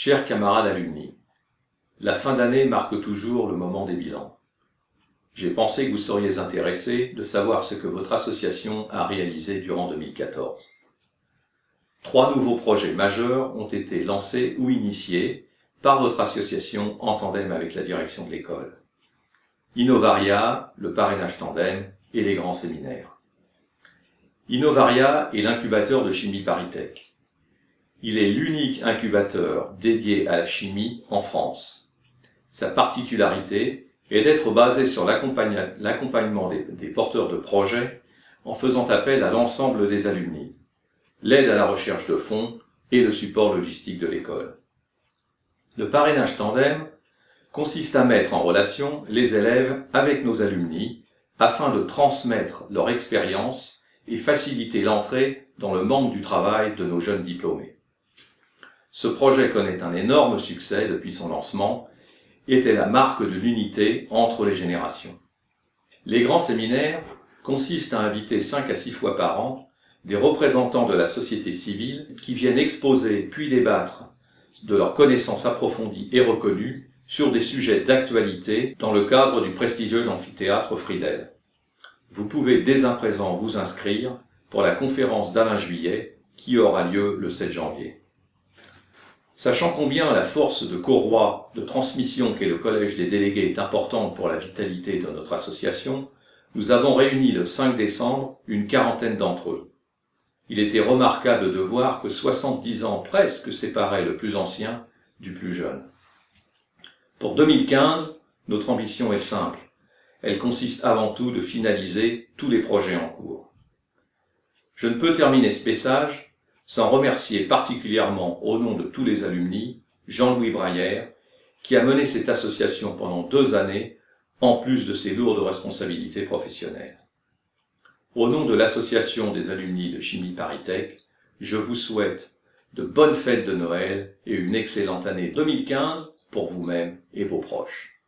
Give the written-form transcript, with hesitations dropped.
Chers camarades alumni, la fin d'année marque toujours le moment des bilans. J'ai pensé que vous seriez intéressés de savoir ce que votre association a réalisé durant 2014. 3 nouveaux projets majeurs ont été lancés ou initiés par votre association en tandem avec la direction de l'école. Innovaria, le parrainage tandem et les grands séminaires. Innovaria est l'incubateur de chimie ParisTech. Il est l'unique incubateur dédié à la chimie en France. Sa particularité est d'être basé sur l'accompagnement des porteurs de projets en faisant appel à l'ensemble des alumni, l'aide à la recherche de fonds et le support logistique de l'école. Le parrainage tandem consiste à mettre en relation les élèves avec nos alumni afin de transmettre leur expérience et faciliter l'entrée dans le monde du travail de nos jeunes diplômés. Ce projet connaît un énorme succès depuis son lancement et était la marque de l'unité entre les générations. Les grands séminaires consistent à inviter 5 à 6 fois par an des représentants de la société civile qui viennent exposer puis débattre de leurs connaissances approfondies et reconnues sur des sujets d'actualité dans le cadre du prestigieux amphithéâtre Friedel. Vous pouvez dès à présent vous inscrire pour la conférence d'Alain Juillet qui aura lieu le 7 janvier. Sachant combien la force de courroie de transmission qu'est le Collège des délégués est importante pour la vitalité de notre association, nous avons réuni le 5 décembre une quarantaine d'entre eux. Il était remarquable de voir que 70 ans presque séparaient le plus ancien du plus jeune. Pour 2015, notre ambition est simple. Elle consiste avant tout de finaliser tous les projets en cours. Je ne peux terminer ce message sans remercier particulièrement au nom de tous les alumni, Jean-Louis Braillère, qui a mené cette association pendant 2 années, en plus de ses lourdes responsabilités professionnelles. Au nom de l'association des alumni de chimie ParisTech, je vous souhaite de bonnes fêtes de Noël et une excellente année 2015 pour vous-même et vos proches.